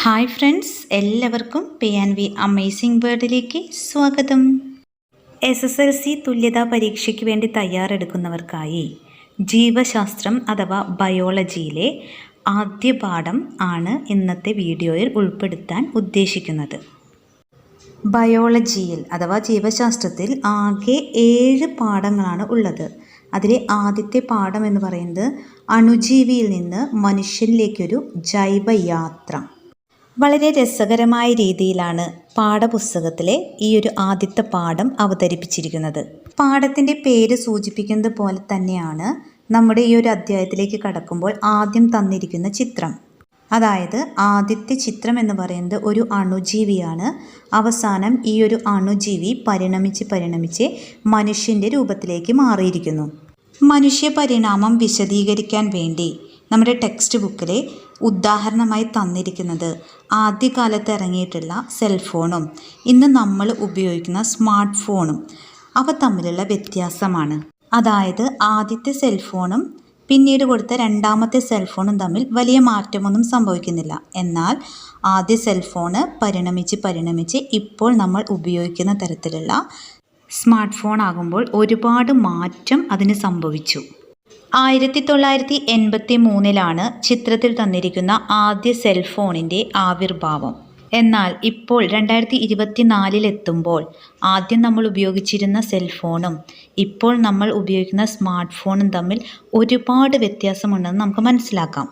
Hi friends, എല്ലാവർക്കും PNV amazing വേൾഡിലേക്ക് സ്വാഗതം. SSLC തുല്യതാ പരീക്ഷയ്ക്ക് വേണ്ടി തയ്യാറെടുക്കുന്നവർക്കായി ജീവശാസ്ത്രം അഥവാ ബയോളജിയിലെ ആദ്യ പാഠം ആണ് ഇന്നത്തെ വീഡിയോയിൽ ഉൾപ്പെടുത്താൻ ഉദ്ദേശിക്കുന്നത്. ബയോളജിയിൽ അഥവാ ജീവശാസ്ത്രത്തിൽ ആകെ 7 പാഠങ്ങളാണ് ഉള്ളത്. അതിലെ ആദ്യത്തെ പാഠം എന്ന് പറയുന്നത് അണുജീവിയിൽ നിന്ന് മനുഷ്യനിലേക്കൊരു ജൈവയാത്ര. വളരെ രസകരമായ രീതിയിലാണ് പാഠപുസ്തകത്തിലെ ഈ ഒരു ആദ്യത്തെ പാഠം അവതരിപ്പിച്ചിരിക്കുന്നത്. പാഠത്തിൻ്റെ പേര് സൂചിപ്പിക്കുന്നത് പോലെ തന്നെയാണ് നമ്മുടെ ഈ ഒരു അധ്യായത്തിലേക്ക് കടക്കുമ്പോൾ ആദ്യം തന്നിരിക്കുന്ന ചിത്രം. അതായത് ആദ്യത്തെ ചിത്രം എന്ന് പറയുന്നത് ഒരു അണുജീവിയാണ്. അവസാനം ഈ ഒരു അണുജീവി പരിണമിച്ച് മനുഷ്യൻ്റെ രൂപത്തിലേക്ക് മാറിയിരിക്കുന്നു. മനുഷ്യ പരിണാമം വിശദീകരിക്കാൻ വേണ്ടി നമ്മുടെ ടെക്സ്റ്റ് ബുക്കിലെ ഉദാഹരണമായി തന്നിരിക്കുന്നത് ആദ്യകാലത്ത് ഇറങ്ങിയിട്ടുള്ള സെൽഫോണും ഇന്ന് നമ്മൾ ഉപയോഗിക്കുന്ന സ്മാർട്ട് ഫോണും അവ തമ്മിലുള്ള വ്യത്യാസമാണ്. അതായത് ആദ്യത്തെ സെൽഫോണും പിന്നീട് കൊടുത്ത രണ്ടാമത്തെ സെൽഫോണും തമ്മിൽ വലിയ മാറ്റമൊന്നും സംഭവിക്കുന്നില്ല. എന്നാൽ ആദ്യ സെൽഫോണ് പരിണമിച്ച് ഇപ്പോൾ നമ്മൾ ഉപയോഗിക്കുന്ന തരത്തിലുള്ള സ്മാർട്ട് ഫോൺ ആകുമ്പോൾ ഒരുപാട് മാറ്റം അതിന് സംഭവിച്ചു. 1983 ചിത്രത്തിൽ തന്നിരിക്കുന്ന ആദ്യ സെൽഫോണിൻ്റെ ആവിർഭാവം. എന്നാൽ ഇപ്പോൾ 2024 എത്തുമ്പോൾ ആദ്യം നമ്മൾ ഉപയോഗിച്ചിരുന്ന സെൽഫോണും ഇപ്പോൾ നമ്മൾ ഉപയോഗിക്കുന്ന സ്മാർട്ട് ഫോണും തമ്മിൽ ഒരുപാട് വ്യത്യാസമുണ്ടെന്ന് നമുക്ക് മനസ്സിലാക്കാം.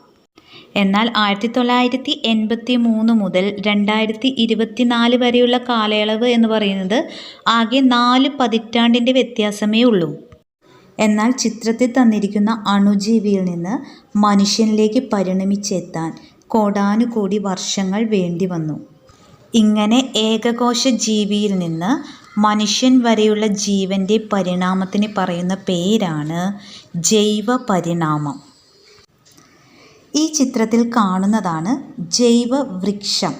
എന്നാൽ 1983 മുതൽ 2024 വരെയുള്ള കാലയളവ് എന്ന് പറയുന്നത് ആകെ 4 പതിറ്റാണ്ടിൻ്റെ വ്യത്യാസമേ ഉള്ളൂ. എന്നാൽ ചിത്രത്തിൽ തന്നിരിക്കുന്ന അണുജീവിയിൽ നിന്ന് മനുഷ്യനിലേക്ക് പരിണമിച്ചെത്താൻ കോടാനുകോടി വർഷങ്ങൾ വേണ്ടി വന്നു. ഇങ്ങനെ ഏകകോശ ജീവിയിൽ നിന്ന് മനുഷ്യൻ വരെയുള്ള ജീവൻ്റെ പരിണാമത്തിന് പറയുന്ന പേരാണ് ജൈവ പരിണാമം. ഈ ചിത്രത്തിൽ കാണുന്നതാണ് ജൈവവൃക്ഷം.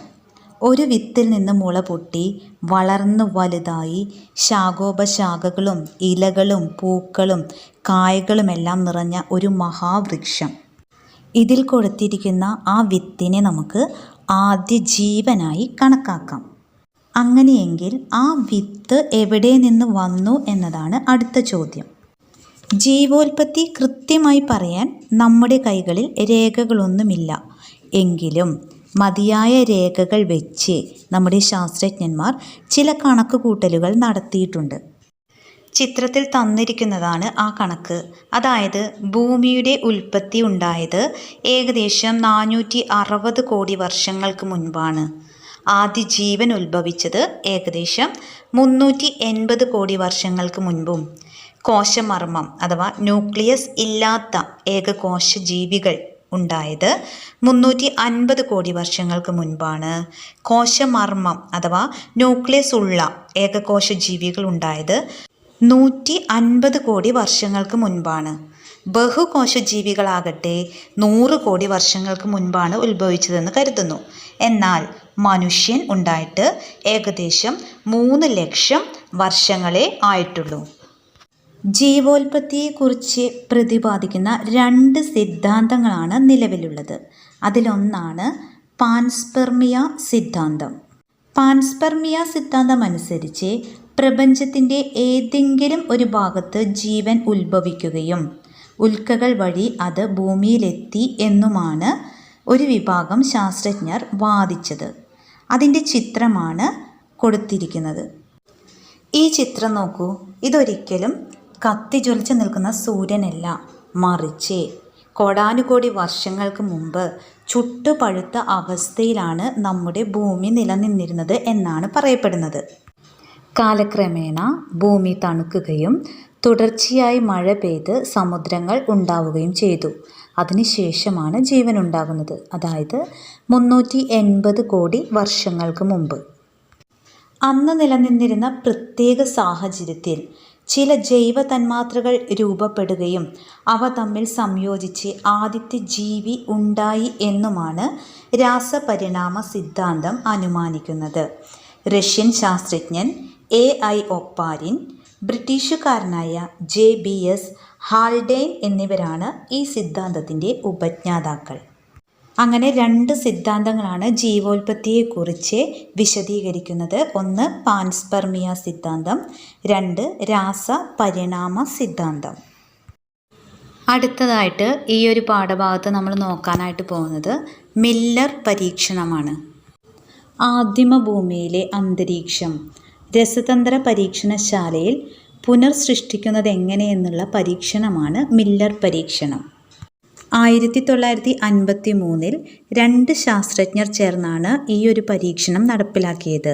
ഒരു വിത്തിൽ നിന്ന് മുള പൊട്ടി വളർന്നു വലുതായി ശാഖോപശാഖകളും ഇലകളും പൂക്കളും കായകളുമെല്ലാം നിറഞ്ഞ ഒരു മഹാവൃക്ഷം. ഇതിൽ കൊടുത്തിരിക്കുന്ന ആ വിത്തിനെ നമുക്ക് ആദ്യ ജീവനായി കണക്കാക്കാം. അങ്ങനെയെങ്കിൽ ആ വിത്ത് എവിടെ നിന്ന് വന്നു എന്നതാണ് അടുത്ത ചോദ്യം. ജീവോൽപത്തി കൃത്യമായി പറയാൻ നമ്മുടെ കൈകളിൽ രേഖകളൊന്നുമില്ല. എങ്കിലും മതിയായ രേഖകൾ വെച്ച് നമ്മുടെ ശാസ്ത്രജ്ഞന്മാർ ചില കണക്കുകൂട്ടലുകൾ നടത്തിയിട്ടുണ്ട്. ചിത്രത്തിൽ തന്നിരിക്കുന്നതാണ് ആ കണക്ക്. അതായത് ഭൂമിയുടെ ഉൽപ്പത്തി ഉണ്ടായത് ഏകദേശം 460 കോടി വർഷങ്ങൾക്ക് മുൻപാണ്. ആദ്യ ജീവൻ ഉത്ഭവിച്ചത് ഏകദേശം 380 കോടി വർഷങ്ങൾക്ക് മുൻപും കോശമർമ്മം അഥവാ ന്യൂക്ലിയസ് ഇല്ലാത്ത ഏകകോശ ജീവികൾ ഉണ്ടായത് 350 കോടി വർഷങ്ങൾക്ക് മുൻപാണ്. കോശമർമ്മം അഥവാ ന്യൂക്ലിയസ് ഉള്ള ഏകകോശ ജീവികൾ ഉണ്ടായത് 150 കോടി വർഷങ്ങൾക്ക് മുൻപാണ്. ബഹുകോശ ജീവികളാകട്ടെ 100 കോടി വർഷങ്ങൾക്ക് മുൻപാണ് ഉത്ഭവിച്ചതെന്ന് കരുതുന്നു. എന്നാൽ മനുഷ്യൻ ഉണ്ടായിട്ട് ഏകദേശം 3 ലക്ഷം വർഷങ്ങളേ ആയിട്ടുള്ളൂ. ജീവോൽപത്തിയെക്കുറിച്ച് പ്രതിപാദിക്കുന്ന 2 സിദ്ധാന്തങ്ങളാണ് നിലവിലുള്ളത്. അതിലൊന്നാണ് പാൻസ്പെർമിയ സിദ്ധാന്തം. പാൻസ്പെർമിയ സിദ്ധാന്തം അനുസരിച്ച് പ്രപഞ്ചത്തിൻ്റെ ഏതെങ്കിലും ഒരു ഭാഗത്ത് ജീവൻ ഉത്ഭവിക്കുകയും ഉൽക്കകൾ വഴി അത് ഭൂമിയിലെത്തി എന്നുമാണ് ഒരു വിഭാഗം ശാസ്ത്രജ്ഞർ വാദിച്ചത്. അതിൻ്റെ ചിത്രമാണ് കൊടുത്തിരിക്കുന്നത്. ഈ ചിത്രം നോക്കൂ. ഇതൊരിക്കലും കത്തിജ്വലിച്ച് നിൽക്കുന്ന സൂര്യനല്ല, മറിച്ച് കോടാനുകോടി വർഷങ്ങൾക്ക് മുമ്പ് ചുട്ടുപഴുത്ത അവസ്ഥയിലാണ് നമ്മുടെ ഭൂമി നിലനിന്നിരുന്നത് എന്നാണ് പറയപ്പെടുന്നത്. കാലക്രമേണ ഭൂമി തണുക്കുകയും തുടർച്ചയായി മഴ പെയ്ത് സമുദ്രങ്ങൾ ഉണ്ടാവുകയും ചെയ്തു. അതിനുശേഷമാണ് ജീവൻ ഉണ്ടാകുന്നത്. അതായത് 380 കോടി വർഷങ്ങൾക്ക് മുമ്പ്. അന്ന് നിലനിന്നിരുന്ന പ്രത്യേക സാഹചര്യത്തിൽ ചില ജൈവ തന്മാത്രകൾ രൂപപ്പെടുകയും അവ തമ്മിൽ സംയോജിച്ച് ആദ്യത്തെ ജീവി ഉണ്ടായി എന്നുമാണ് രാസപരിണാമ സിദ്ധാന്തം അനുമാനിക്കുന്നത്. റഷ്യൻ ശാസ്ത്രജ്ഞൻ A.I. Oparin, ബ്രിട്ടീഷുകാരനായ J.B.S. ഹാൽഡെയ്ൻ എന്നിവരാണ് ഈ സിദ്ധാന്തത്തിൻ്റെ ഉപജ്ഞാതാക്കൾ. അങ്ങനെ രണ്ട് സിദ്ധാന്തങ്ങളാണ് ജീവോൽപത്തിയെക്കുറിച്ച് വിശദീകരിക്കുന്നത്. ഒന്ന് പാൻസ്പെർമിയ സിദ്ധാന്തം, രണ്ട് രാസപരിണാമ സിദ്ധാന്തം. അടുത്തതായിട്ട് ഈ ഒരു പാഠഭാഗത്ത് നമ്മൾ നോക്കാനായിട്ട് പോകുന്നത് മില്ലർ പരീക്ഷണമാണ്. ആദിമ ഭൂമിയിലെ അന്തരീക്ഷം രസതന്ത്ര പരീക്ഷണശാലയിൽ പുനർസൃഷ്ടിക്കുന്നത് എങ്ങനെയെന്നുള്ള പരീക്ഷണമാണ് മില്ലർ പരീക്ഷണം. 1953 രണ്ട് ശാസ്ത്രജ്ഞർ ചേർന്നാണ് ഈ ഒരു പരീക്ഷണം നടപ്പിലാക്കിയത്.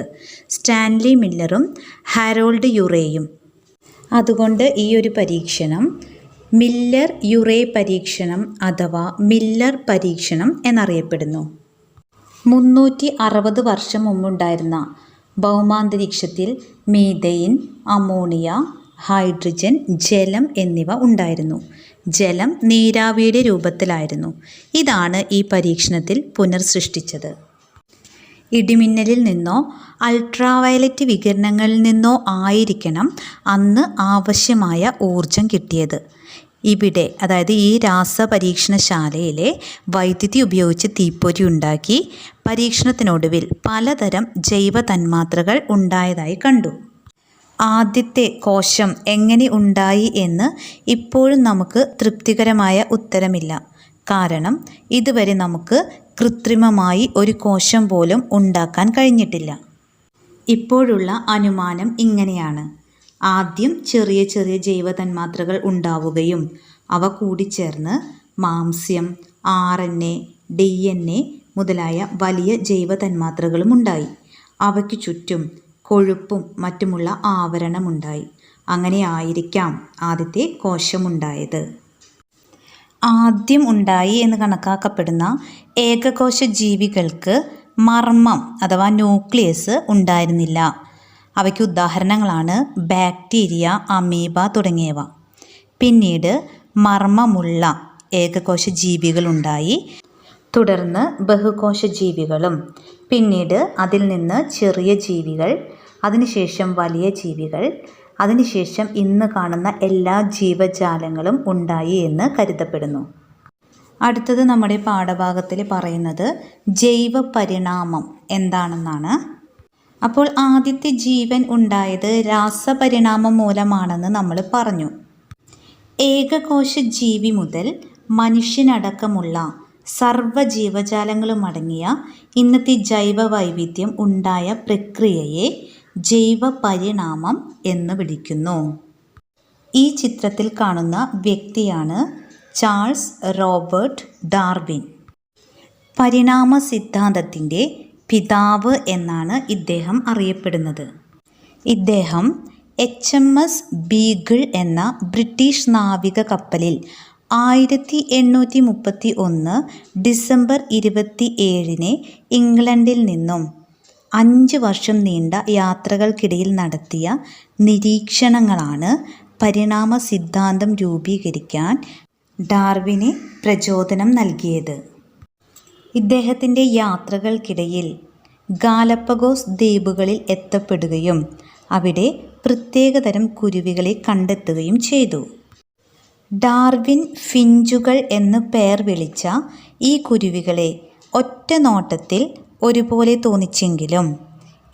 സ്റ്റാൻലി മില്ലറും ഹാരോൾഡ് യുറേയും. അതുകൊണ്ട് ഈ ഒരു പരീക്ഷണം മില്ലർ യുറേ പരീക്ഷണം അഥവാ മില്ലർ പരീക്ഷണം എന്നറിയപ്പെടുന്നു. 360 വർഷം മുമ്പുണ്ടായിരുന്ന ഭൗമാന്തരീക്ഷത്തിൽ മീഥെയ്ൻ, അമോണിയ, ഹൈഡ്രജൻ, ജലം എന്നിവ ഉണ്ടായിരുന്നു. ജലം നീരാവിയുടെ രൂപത്തിലായിരുന്നു. ഇതാണ് ഈ പരീക്ഷണത്തിൽ പുനർസൃഷ്ടിച്ചത്. ഇടിമിന്നലിൽ നിന്നോ അൾട്രാവയലറ്റ് വികിരണങ്ങളിൽ നിന്നോ ആയിരിക്കണം അന്ന് ആവശ്യമായ ഊർജം കിട്ടിയത്. ഇവിടെ, അതായത് ഈ രാസപരീക്ഷണശാലയിലെ വൈദ്യുതി ഉപയോഗിച്ച് തീപ്പൊരി ഉണ്ടാക്കി പരീക്ഷണത്തിനൊടുവിൽ പലതരം ജൈവ തന്മാത്രകൾ ഉണ്ടായതായി കണ്ടു. ആദ്യത്തെ കോശം എങ്ങനെ ഉണ്ടായി എന്ന് ഇപ്പോഴും നമുക്ക് തൃപ്തികരമായ ഉത്തരമില്ല. കാരണം ഇതുവരെ നമുക്ക് കൃത്രിമമായി ഒരു കോശം പോലും ഉണ്ടാക്കാൻ കഴിഞ്ഞിട്ടില്ല. ഇപ്പോഴുള്ള അനുമാനം ഇങ്ങനെയാണ്: ആദ്യം ചെറിയ ചെറിയ ജൈവ തന്മാത്രകൾ ഉണ്ടാവുകയും അവ കൂടിച്ചേർന്ന് മാംസ്യം, RNA, DNA മുതലായ വലിയ ജൈവ തന്മാത്രകളും ഉണ്ടായി. അവയ്ക്ക് ചുറ്റും കൊഴുപ്പും മറ്റുമുള്ള ആവരണമുണ്ടായി. അങ്ങനെ ആയിരിക്കാം ആദ്യത്തെ കോശമുണ്ടായത്. ആദ്യം ഉണ്ടായി എന്ന് കണക്കാക്കപ്പെടുന്ന ഏകകോശ ജീവികൾക്ക് മർമ്മം അഥവാ ന്യൂക്ലിയസ് ഉണ്ടായിരുന്നില്ല. അവയ്ക്ക് ഉദാഹരണങ്ങളാണ് ബാക്ടീരിയ, അമീബ തുടങ്ങിയവ. പിന്നീട് മർമ്മമുള്ള ഏകകോശ ജീവികളുണ്ടായി. തുടർന്ന് ബഹുകോശ ജീവികളും, പിന്നീട് അതിൽ നിന്ന് ചെറിയ ജീവികൾ, അതിനുശേഷം വലിയ ജീവികൾ, അതിനുശേഷം ഇന്ന് കാണുന്ന എല്ലാ ജീവജാലങ്ങളും ഉണ്ടായി എന്ന് കരുതപ്പെടുന്നു. അടുത്തത് നമ്മുടെ പാഠഭാഗത്തിൽ പറയുന്നത് ജൈവ പരിണാമം എന്താണെന്നാണ്. അപ്പോൾ ആദ്യത്തെ ജീവൻ ഉണ്ടായത് രാസപരിണാമം മൂലമാണെന്ന് നമ്മൾ പറഞ്ഞു. ഏകകോശ ജീവി മുതൽ മനുഷ്യനടക്കമുള്ള സർവ്വ ജീവജാലങ്ങളും അടങ്ങിയ ഇന്നത്തെ ജൈവ വൈവിധ്യം ഉണ്ടായ പ്രക്രിയയെ ജൈവ പരിണാമം എന്ന് വിളിക്കുന്നു. ഈ ചിത്രത്തിൽ കാണുന്ന വ്യക്തിയാണ് ചാൾസ് റോബർട്ട് ഡാർവിൻ. പരിണാമ സിദ്ധാന്തത്തിൻ്റെ പിതാവ് എന്നാണ് ഇദ്ദേഹം അറിയപ്പെടുന്നത്. ഇദ്ദേഹം HMS ബീഗിൾ എന്ന ബ്രിട്ടീഷ് നാവിക കപ്പലിൽ 1831 ഡിസംബർ 27 ഇംഗ്ലണ്ടിൽ നിന്നും 5 വർഷം നീണ്ട യാത്രകൾക്കിടയിൽ നടത്തിയ നിരീക്ഷണങ്ങളാണ് പരിണാമ സിദ്ധാന്തം രൂപീകരിക്കാൻ ഡാർവിന് പ്രചോദനം നൽകിയത്. ഇദ്ദേഹത്തിൻ്റെ യാത്രകൾക്കിടയിൽ ഗാലപ്പഗോസ് ദ്വീപുകളിൽ എത്തപ്പെടുകയും അവിടെ പ്രത്യേകതരം കുരുവികളെ കണ്ടെത്തുകയും ചെയ്തു. ഡാർവിൻ ഫിഞ്ചുകൾ എന്ന് പേർ വിളിച്ച ഈ കുരുവികളെ ഒറ്റ നോട്ടത്തിൽ ഒരുപോലെ തോന്നിച്ചെങ്കിലും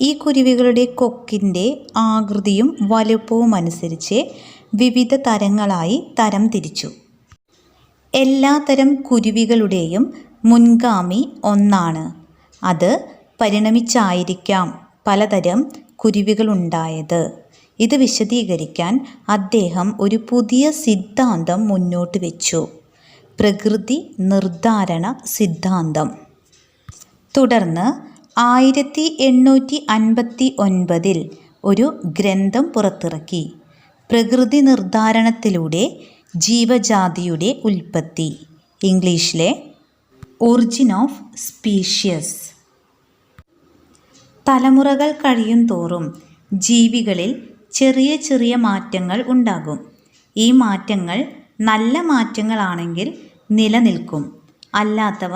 ഈ കുരുവികളുടെ കൊക്കിൻ്റെ ആകൃതിയും വലുപ്പവും അനുസരിച്ച് വിവിധ തരങ്ങളായി തരം തിരിച്ചു. എല്ലാ തരം കുരുവികളുടെയും മുൻഗാമി ഒന്നാണ്. അത് പരിണമിച്ചായിരിക്കാം പലതരം കുരുവികളുണ്ടായത്. ഇത് വിശദീകരിക്കാൻ അദ്ദേഹം ഒരു പുതിയ സിദ്ധാന്തം മുന്നോട്ട് വെച്ചു: പ്രകൃതി നിർദ്ധാരണ സിദ്ധാന്തം. തുടർന്ന് 1859 ഒരു ഗ്രന്ഥം പുറത്തിറക്കി: പ്രകൃതി നിർദ്ധാരണത്തിലൂടെ ജീവജാതിയുടെ ഉൽപ്പത്തി, ഇംഗ്ലീഷിലെ ഒറിജിൻ ഓഫ് സ്പീഷ്യസ്. തലമുറകൾ കഴിയും തോറും ജീവികളിൽ ചെറിയ ചെറിയ മാറ്റങ്ങൾ ഉണ്ടാകും. ഈ മാറ്റങ്ങൾ നല്ല മാറ്റങ്ങളാണെങ്കിൽ നിലനിൽക്കും, അല്ലാത്തവ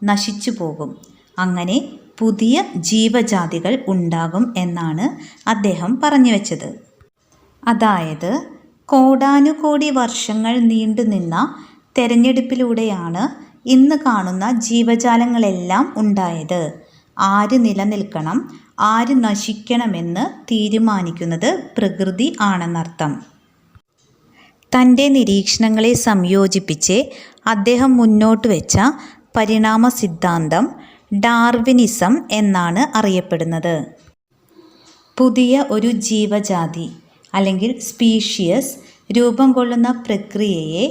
നശിച്ചു പോകും. അങ്ങനെ പുതിയ ജീവജാതികൾ ഉണ്ടാകും എന്നാണ് അദ്ദേഹം പറഞ്ഞു വച്ചത്. അതായത് കോടാനുകോടി വർഷങ്ങൾ നീണ്ടുനിന്ന തെരഞ്ഞെടുപ്പിലൂടെയാണ് ഇന്ന് കാണുന്ന ജീവജാലങ്ങളെല്ലാം ഉണ്ടായത്. ആര് നിലനിൽക്കണം, ആര് നശിക്കണമെന്ന് തീരുമാനിക്കുന്നത് പ്രകൃതി ആണെന്നർത്ഥം. തൻ്റെ നിരീക്ഷണങ്ങളെ സംയോജിപ്പിച്ച് അദ്ദേഹം മുന്നോട്ട് വെച്ച പരിണാമ സിദ്ധാന്തം ഡാർവിനിസം എന്നാണ് അറിയപ്പെടുന്നത്. പുതിയ ഒരു ജീവജാതി അല്ലെങ്കിൽ സ്പീഷിയസ് രൂപം കൊള്ളുന്ന പ്രക്രിയയെ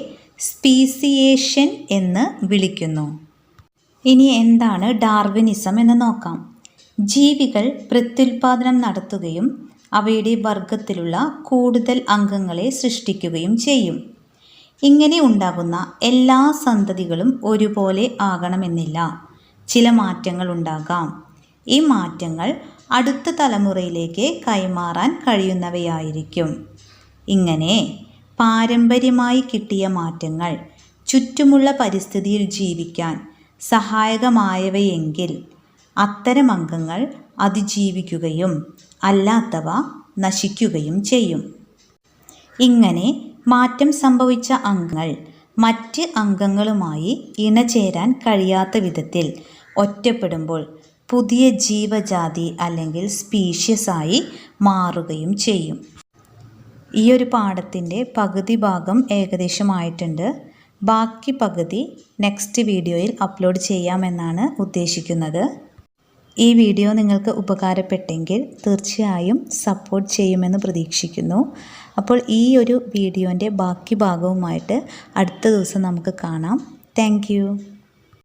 സ്പീസിയേഷൻ എന്ന് വിളിക്കുന്നു. ഇനി എന്താണ് ഡാർവിനിസം എന്ന് നോക്കാം. ജീവികൾ പ്രത്യുൽപാദനം നടത്തുകയും അവയുടെ വർഗത്തിലുള്ള കൂടുതൽ അംഗങ്ങളെ സൃഷ്ടിക്കുകയും ചെയ്യും. ഇങ്ങനെ ഉണ്ടാകുന്ന എല്ലാ സന്തതികളും ഒരുപോലെ ആകണമെന്നില്ല. ചില മാറ്റങ്ങൾ ഉണ്ടാകാം. ഈ മാറ്റങ്ങൾ അടുത്ത തലമുറയിലേക്ക് കൈമാറാൻ കഴിയുന്നവയായിരിക്കും. ഇങ്ങനെ പാരമ്പര്യമായി കിട്ടിയ മാറ്റങ്ങൾ ചുറ്റുമുള്ള പരിസ്ഥിതിയിൽ ജീവിക്കാൻ സഹായകമായവയെങ്കിൽ അത്തരം അംഗങ്ങൾ അതിജീവിക്കുകയും അല്ലാത്തവ നശിക്കുകയും ചെയ്യും. ഇങ്ങനെ മാറ്റം സംഭവിച്ച അംഗങ്ങൾ മറ്റ് അംഗങ്ങളുമായി ഇണചേരാൻ കഴിയാത്ത വിധത്തിൽ ഒറ്റപ്പെടുമ്പോൾ പുതിയ ജീവജാതി അല്ലെങ്കിൽ സ്പീഷ്യസായി മാറുകയും ചെയ്യും. ഈ ഒരു പാഠത്തിൻ്റെ പകുതി ഭാഗം ഏകദേശമായിട്ടുണ്ട്. ബാക്കി പകുതി നെക്സ്റ്റ് വീഡിയോയിൽ അപ്ലോഡ് ചെയ്യാമെന്നാണ് ഉദ്ദേശിക്കുന്നത്. ഈ വീഡിയോ നിങ്ങൾക്ക് ഉപകാരപ്പെട്ടെങ്കിൽ തീർച്ചയായും സപ്പോർട്ട് ചെയ്യുമെന്ന് പ്രതീക്ഷിക്കുന്നു. അപ്പോൾ ഈ ഒരു വീഡിയോൻ്റെ ബാക്കി ഭാഗവുമായിട്ട് അടുത്ത ദിവസം നമുക്ക് കാണാം. താങ്ക്